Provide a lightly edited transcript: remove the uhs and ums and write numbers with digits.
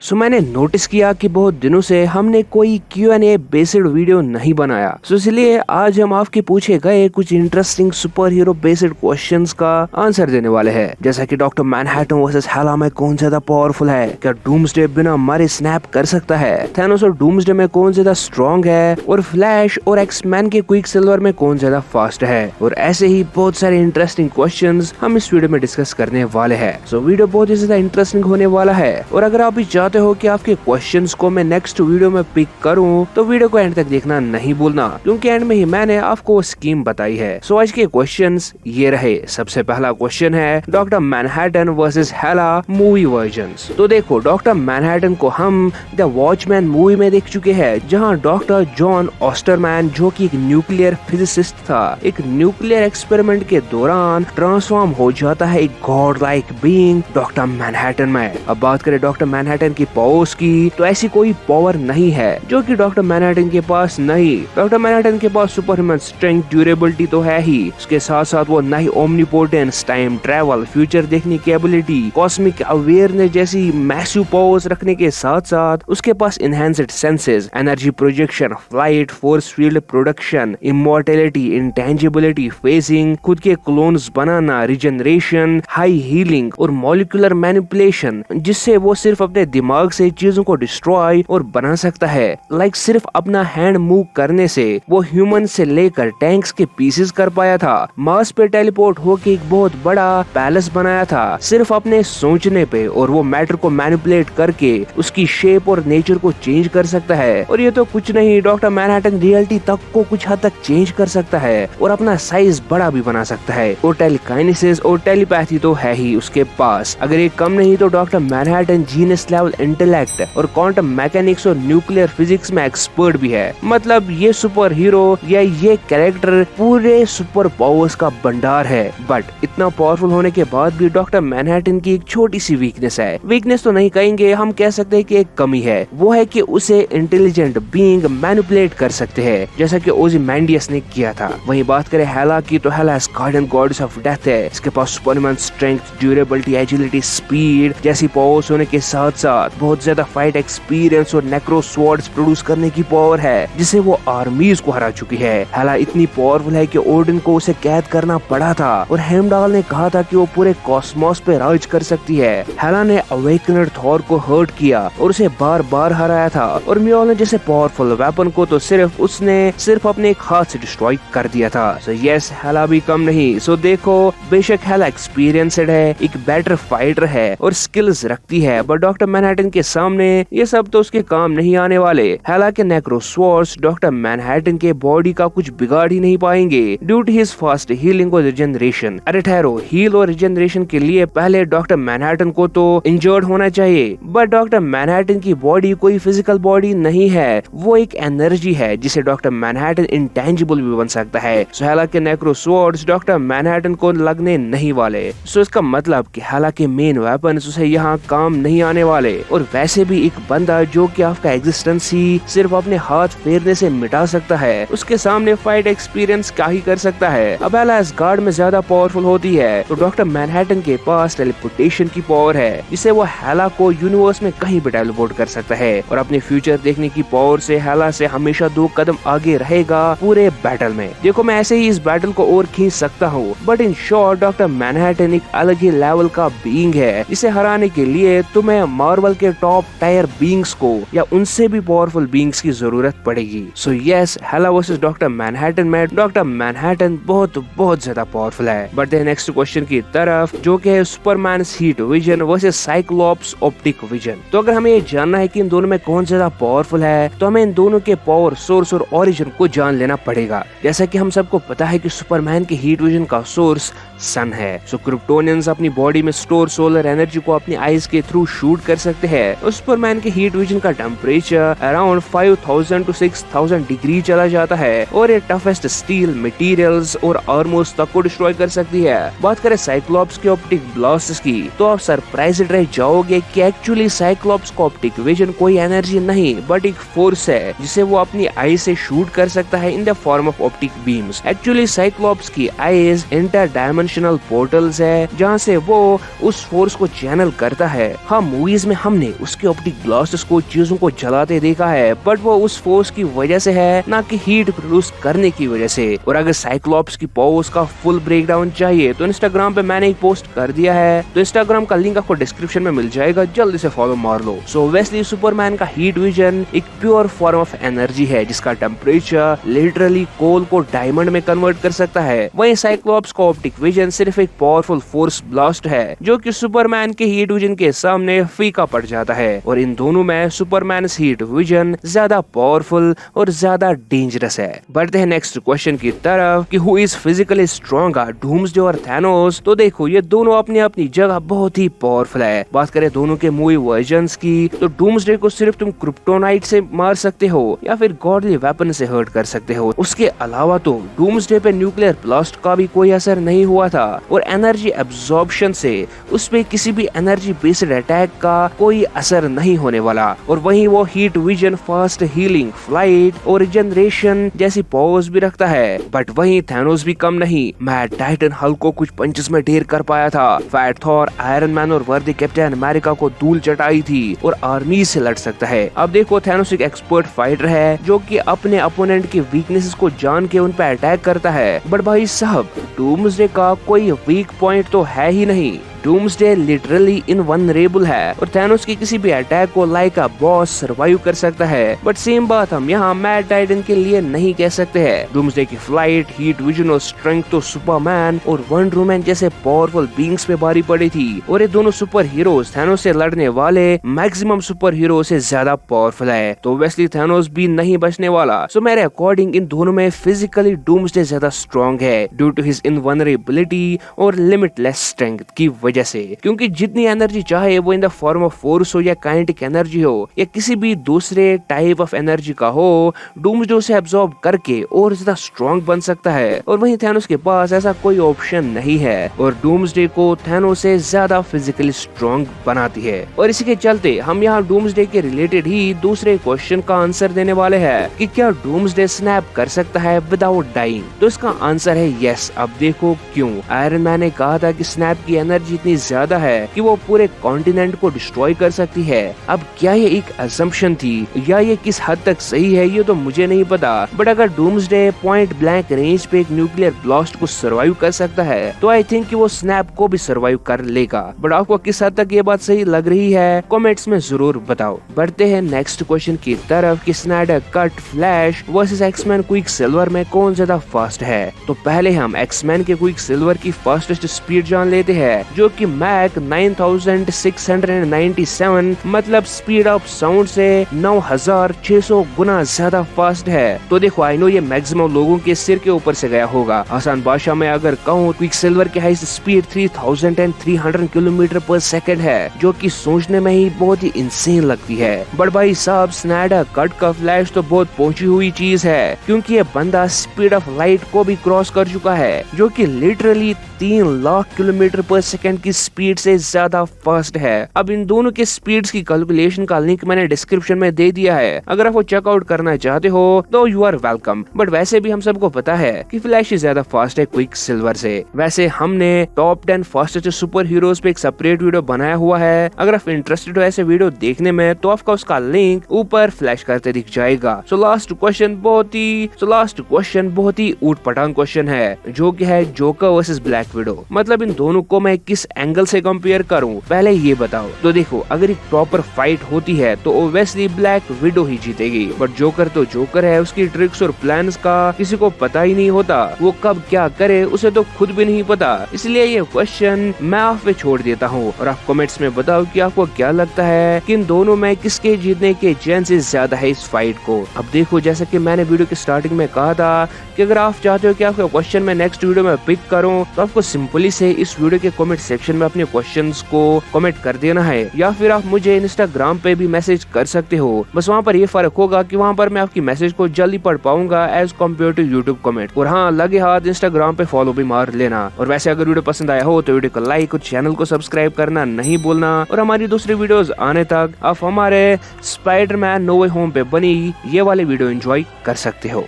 सो मैंने नोटिस किया कि बहुत दिनों से हमने कोई Q&A बेस्ड वीडियो नहीं बनाया। सो इसलिए आज हम आपके पूछे गए कुछ interesting super hero based questions का आंसर देने वाले हैं। जैसा कि डॉक्टर मैनहट्टन वर्सेस हेला में कौन ज्यादा पावरफुल है, क्या डूम्सडे बिना मरे स्नैप कर सकता है, थैनोस और डूम्सडे में कौन ज्यादा स्ट्रॉन्ग है, और फ्लैश और एक्समैन के क्विक सिल्वर में कौन ज्यादा फास्ट है, और ऐसे ही बहुत सारे इंटरेस्टिंग क्वेश्चंस हम इस वीडियो में डिस्कस करने वाले हैं। सो वीडियो बहुत ही ज्यादा इंटरेस्टिंग होने वाला है, और अगर आप भी चाहते हो कि आपके क्वेश्चंस को मैं नेक्स्ट वीडियो में पिक करूं तो वीडियो को एंड तक देखना नहीं भूलना, क्योंकि एंड में ही मैंने आपको स्कीम बताई है। सो आज के क्वेश्चंस ये रहे। सबसे पहला क्वेश्चन है डॉक्टर मैनहट्टन वर्सेस हेला मूवी वर्जन्स। तो देखो, डॉक्टर मैनहट्टन को हम द वॉचमैन मूवी में देख चुके हैं, जहां डॉक्टर जॉन ऑस्टरमैन, जो कि एक न्यूक्लियर फिजिसिस्ट था, एक न्यूक्लियर एक्सपेरिमेंट के दौरान ट्रांसफॉर्म हो जाता है एक God like being doctor Manhattan में। अब बात करें डॉक्टर मैनहट्टन की पावर्स की, तो ऐसी कोई पावर नहीं है जो कि डॉक्टर मैनहट्टन के पास नहीं। डॉक्टर मैनहट्टन के पास सुपर ह्यूमन स्ट्रेंथ, ड्यूरेबिलिटी तो है ही, उसके साथ साथ वो नहीं ओमनीपोटेंस, टाइम ट्रैवल, फ्यूचर देखने की एबिलिटी, कॉस्मिक अवेयरनेस जैसी मैसिव पावर्स रखने के साथ साथ उसके पास enhanced senses, energy projection, flight, force field production, immortality, intangibility, phasing, खुद के क्लोन्स बनाना, रिजनरेशन, हाई हीलिंग और मॉलिक्यूलर मैनिपुलेशन, जिससे वो सिर्फ अपने दिमाग से चीजों को डिस्ट्रॉय और बना सकता है। लाइक सिर्फ अपना हैंड मूव करने से वो ह्यूमन से लेकर टैंक्स के पीसेस कर पाया था, मार्स पे टेलीपोर्ट होके एक बहुत बड़ा पैलेस बनाया था सिर्फ अपने सोचने पे, और वो मैटर को मैनिपुलेट करके उसकी शेप और नेचर को चेंज कर सकता है। और ये तो कुछ नहीं, डॉक्टर मैनहट्टन रियलिटी तक को कुछ हद तक चेंज कर सकता है और अपना साइज बड़ा भी बना सकता है। और टेलीकाइनेसिस और टेलीपैथी तो है ही उसके पास। अगर ये कम नहीं तो doctor Manhattan genius level intellect और क्वांटम मैकेनिक्स और न्यूक्लियर फिजिक्स में एक्सपर्ट भी है। मतलब ये सुपर हीरो या ये कैरेक्टर पूरे सुपर पावर्स का भंडार है। बट इतना पावरफुल होने के बाद भी डॉक्टर मैनहट्टन की एक छोटी सी वीकनेस है। वीकनेस तो नहीं कहेंगे, हम कह सकते हैं कि एक कमी है। वो है कि उसे इंटेलिजेंट बीइंग मैनिपुलेट कर सकते हैं, जैसा कि ओzymandias ने किया था। वहीं बात करें हेला की, तो Hela guardian goddess of death है। इसके पास Superman strength, durability, agility, speed जैसी पावर्स होने के साथ साथ बहुत ज्यादा फाइट एक्सपीरियंस और नेक्रो स्वॉर्ड्स प्रोड्यूस करने की पावर है, जिसे वो आर्मीज को हरा चुकी है। हेला इतनी पावरफुल है कि ओडिन को उसे कैद करना पड़ा था, और हेमडाल ने कहा था कि वो पूरे कॉस्मोस पे राज कर सकती है। हेला ने अवेकनर थॉर को हर्ट किया और उसे बार बार हराया था, और म्योल्नर जैसे पावरफुल वेपन को तो उसने सिर्फ अपने एक हाथ से डिस्ट्रॉय कर दिया था। सो यस, हेला भी कम नहीं। सो देखो, बेशक हेला एक्सपीरियंस्ड है, एक बेटर फाइटर है और स्किल्स रखती है, बट डॉक्टर मैनहट्टन के सामने ये सब तो उसके काम नहीं आने वाले। हेला के नेक्रो स्वॉर्ड्स डॉक्टर मैनहट्टन के बॉडी का कुछ बिगाड़ ही नहीं पाएंगे due to his fast healing और रिजनरेशन। अरे ठहरो, हील और रिजनरेशन के लिए पहले डॉक्टर मैनहट्टन को तो इंजर्ड होना चाहिए, बट डॉक्टर मैनहट्टन की बॉडी कोई फिजिकल बॉडी नहीं है, वो एक एनर्जी है जिसे डॉक्टर मैनहट्टन इंटेंजिबल भी बन सकता है। सो हेला के नेक्रो स्वॉर्ड्स डॉक्टर मैनहट्टन को लगने नहीं वाले। सो इसका मतलब कि हेला के मेन वेपन्स उसे यहाँ काम नहीं आने वाले। और वैसे भी एक बंदा जो कि आपका एग्जिस्टेंस ही सिर्फ अपने हाथ फेरने से मिटा सकता है, उसके सामने फाइट एक्सपीरियंस क्या ही कर सकता है। अब हेला गार्ड में ज्यादा पावरफुल होती है, तो डॉक्टर मैनहट्टन के पास टेलीपोर्टेशन की पावर है, जिससे वो हेला को यूनिवर्स में कहीं भी टेलीपोर्ट कर सकता है, और अपने फ्यूचर देखने की पावर से हेला से हमेशा 2 कदम आगे रहेगा पूरे बैटल में। देखो, मैं ऐसे ही इस बैटल को और खींच सकता हूँ, but in short doctor Manhattan एक अलग ही लेवल का बीइंग है, जिसे हराने के लिए तुम्हें मार्वल के टॉप टायर बीइंग्स को या उनसे भी पावरफुल बीइंग्स की जरूरत पड़ेगी। सो यस, हेला वर्सेस डॉक्टर मैनहट्टन में डॉक्टर मैनहट्टन बहुत ज्यादा पावरफुल है। बढ़ते हैं नेक्स्ट क्वेश्चन की तरफ, जो कि है Superman heat vision versus cyclops optic vision. तो अगर हमें ये जानना है कि इन दोनों में कौन ज्यादा पावरफुल है, तो हमें इन दोनों के पावर सोर्स और ओरिजिन को जान लेना पड़ेगा। जैसा कि हम सबको पता है कि सुपरमैन के हीट विजन का सोर्स सन है। सो क्रिप्टोनियंस अपनी बॉडी में स्टोर सोलर एनर्जी को अपनी आईज के थ्रू शूट कर सकते हैं। और सुपरमैन के हीट विजन का टेम्परेचर अराउंड 5000 to 6000 डिग्री चला जाता है, और ये टफेस्ट स्टील मटेरियल्स और आर्मर्स तक को डिस्ट्रॉय कर सकती है। बात करें साइक्लोप्स के ऑप्टिक ब्लास्ट की, तो आप सरप्राइज्ड रह जाओगे कि एक्चुअली साइक्लोप्स का ऑप्टिक विजन कोई एनर्जी नहीं बट एक फोर्स है, जिसे वो अपनी आई से शूट कर सकता है in the form of optic beams. Actually cyclops की आईज इंटर डायमेंशनल पोर्टल्स है, जहाँ से वो उस फोर्स को चैनल करता है। हाँ, मूवीज में हम हमने उसके ऑप्टिक ब्लास्टर्स को चीजों को जलाते देखा है, बट वो उस फोर्स की वजह से है, ना कि हीट प्रोड्यूस करने की वजह से। और अगर साइक्लॉप्स की पावर्स का फुल ब्रेकडाउन चाहिए तो इंस्टाग्राम पे मैंने एक पोस्ट कर दिया है, तो इंस्टाग्राम का लिंक आपको डिस्क्रिप्शन में मिल जाएगा, जल्दी से फॉलो मार लो। सो ऑब्वियसली सुपरमैन का हीट विजन एक प्योर फॉर्म ऑफ एनर्जी है जिसका टेम्परेचर लिटरली कोल को डायमंड में कन्वर्ट कर सकता है। वहीं साइक्लॉप्स का ऑप्टिक विजन सिर्फ एक पावरफुल फोर्स ब्लास्ट है जो कि सुपरमैन के हीट विजन के सामने फीका पड़ जाता है। और इन दोनों में सुपरमैन हीट विजन ज्यादा पावरफुल और ज्यादा डेंजरस है। बढ़ते हैं नेक्स्ट क्वेश्चन की तरफ कि who is physically stronger, doomsday और थैनोस। तो देखो ये दोनों अपनी अपनी जगह बहुत ही पावरफुल है। बात करें दोनों के मूवी वर्जन्स की तो डूम्सडे को सिर्फ तुम क्रिप्टोनाइट से मार सकते हो या फिर गॉडली वेपन से हर्ट कर सकते हो। उसके अलावा तो डूम्सडे पे न्यूक्लियर ब्लास्ट का भी कोई असर नहीं हुआ था और एनर्जी एब्जॉर्प्शन से उस पे किसी भी एनर्जी बेस्ड अटैक का कोई असर नहीं होने वाला। और वहीं वो heat vision, fast healing, flight और रिजनरेशन जैसी पावर्स भी रखता है। बट वहीं थैनोस भी कम नहीं। मैड टाइटन हल्क को कुछ पंचेस में ढेर कर पाया था। फैट थॉर, आयरन मैन और वर्दी कैप्टन अमेरिका को धूल चटाई थी और आर्मी से लड़ सकता है। अब देखो थैनोस एक एक्सपर्ट फाइटर है जो कि अपने अपोनेंट की वीकनेसेस को जान के उन पे अटैक करता है। बट भाई साहब डूम्सडे का कोई वीक पॉइंट तो है ही नहीं। डूम्सडे लिटरली इनवल्नरेबल है और थैनोस की किसी भी अटैक को लाइक अ बॉस सर्वाइव कर सकता है। बट सेम बात हम यहाँ मैड टाइटन के लिए नहीं कह सकते हैं। डूम्सडे की फ्लाइट, हीट विजन और स्ट्रेंथ तो सुपरमैन और वंडर वुमन जैसे पावरफुल बीइंग्स पे भारी पड़ी थी और ये दोनों सुपर हीरोज थैनोस से लड़ने वाले मैक्सिमम सुपर हीरो से ज्यादा पावरफुल है, तो ऑब्वियसली थैनोस भी नहीं बचने वाला। सो मेरे अकॉर्डिंग इन दोनों में फिजिकली डूम्सडे ज्यादा स्ट्रॉन्ग है ड्यू टू हिज इनवल्नरेबिलिटी और लिमिटलेस स्ट्रेंथ की वजह से। क्योंकि जितनी एनर्जी चाहे वो in the form of force हो या काइनेटिक एनर्जी हो या किसी भी दूसरे टाइप ऑफ एनर्जी का हो, डूम्सडे उसे एब्जॉर्ब करके और ज्यादा स्ट्रॉन्ग बन सकता है। और वहीं थैनोस के पास ऐसा कोई ऑप्शन नहीं है और डूम्सडे को थैनोस से ज्यादा फिजिकली स्ट्रॉन्ग बनाती है। और इसी के चलते हम यहाँ डूम्सडे के रिलेटेड ही दूसरे क्वेश्चन का आंसर देने वाले हैं कि क्या डूम्सडे स्नैप कर सकता है विदाउट डाइंग। तो इसका आंसर है यस। अब देखो क्यों। आयरन मैन ने कहा था कि स्नैप की एनर्जी इतनी ज्यादा है कि वो पूरे कॉन्टिनेंट को डिस्ट्रॉय कर सकती है। अब क्या ये एक असम्पशन थी या ये किस हद तक सही है ये तो मुझे नहीं पता, बट अगर डूम्सडे पॉइंट ब्लैंक रेंज पे एक न्यूक्लियर ब्लास्ट को सर्वाइव कर सकता है तो आई थिंक कि वो स्नैप को भी सर्वाइव कर लेगा। बट आपको किस हद तक ये बात सही लग रही है कमेंट्स में जरूर बताओ। बढ़ते हैं नेक्स्ट क्वेश्चन की तरफ कि Snyder cut flash versus X Men Quicksilver में कौन ज्यादा फास्ट है। तो पहले हम एक्समैन के क्विक सिल्वर की फास्टेस्ट स्पीड जान लेते हैं जो कि मैक 9697 मतलब स्पीड ऑफ साउंड से 9600 गुना ज्यादा फास्ट है। तो देखो आई नो ये मैक्सिमम लोगों के सिर के ऊपर से गया होगा। आसान भाषा में अगर कहूँ क्विक सिल्वर की हाईएस्ट स्पीड 3300 किलोमीटर पर सेकंड है जो कि सोचने में ही बहुत ही इंसेन लगती है। बट भाई साहब स्नाइडर कट का फ्लैश तो बहुत पहुंची हुई चीज है क्योंकि ये बंदा स्पीड ऑफ लाइट को भी क्रॉस कर चुका है जो कि लिटरली 3 लाख किलोमीटर पर सेकंड की स्पीड से ज्यादा फास्ट है। अब इन दोनों के स्पीड्स की कैलकुलेशन का लिंक मैंने डिस्क्रिप्शन में दे दिया है, अगर आप वो चेकआउट करना चाहते हो तो यू आर वेलकम। बट वैसे भी हम सबको पता है कि फ्लैश ही ज्यादा फास्ट है क्विक सिल्वर से। वैसे हमने टॉप 10 फास्टेस्ट सुपर हीरोज पे एक सेपरेट वीडियो बनाया हुआ है, अगर आप इंटरेस्टेड हो ऐसे वीडियो देखने में तो आपका उसका लिंक ऊपर फ्लैश करते दिख जाएगा। सो लास्ट क्वेश्चन बहुत ही ऊट पटांग क्वेश्चन है जो कि है जोकर वर्सेस ब्लैक विडो। मतलब इन दोनों को मैं किस एंगल से कंपेयर करूं पहले ये बताओ। तो देखो अगर एक प्रॉपर फाइट होती है तो ओब्वियसली ब्लैक विडो ही जीतेगी, बट जोकर तो जोकर है, उसकी ट्रिक्स और प्लान्स का किसी को पता ही नहीं होता, वो कब क्या करे उसे तो खुद भी नहीं पता। इसलिए ये क्वेश्चन मैं आप पे छोड़ देता हूँ और आप कमेंट्स में बताओ कि आपको क्या लगता है कि इन दोनों में किसके जीतने के चांसेस ज्यादा है इस फाइट को। अब देखो जैसा कि मैंने वीडियो के स्टार्टिंग में कहा था कि अगर आप चाहते हो कि आपका क्वेश्चन मैं नेक्स्ट वीडियो में पिक करूं तो आपको सिंपली से इस वीडियो के कमेंट सेक्शन में अपने क्वेश्चंस को कमेंट कर देना है, या फिर आप मुझे इंस्टाग्राम पे भी मैसेज कर सकते हो। बस वहाँ पर ये फर्क होगा कि वहाँ पर मैं आपकी मैसेज को जल्दी पढ़ पाऊंगा as compare to YouTube comment. और हाँ लगे हाथ इंस्टाग्राम पे फॉलो भी मार लेना। और वैसे अगर वीडियो पसंद आया हो तो वीडियो को लाइक और चैनल को सब्सक्राइब करना नहीं भूलना। और हमारी दूसरी वीडियोस आने तक आप हमारे स्पाइडरमैन नो वे होम पे बनी ये वाली वीडियो एंजॉय कर सकते हो।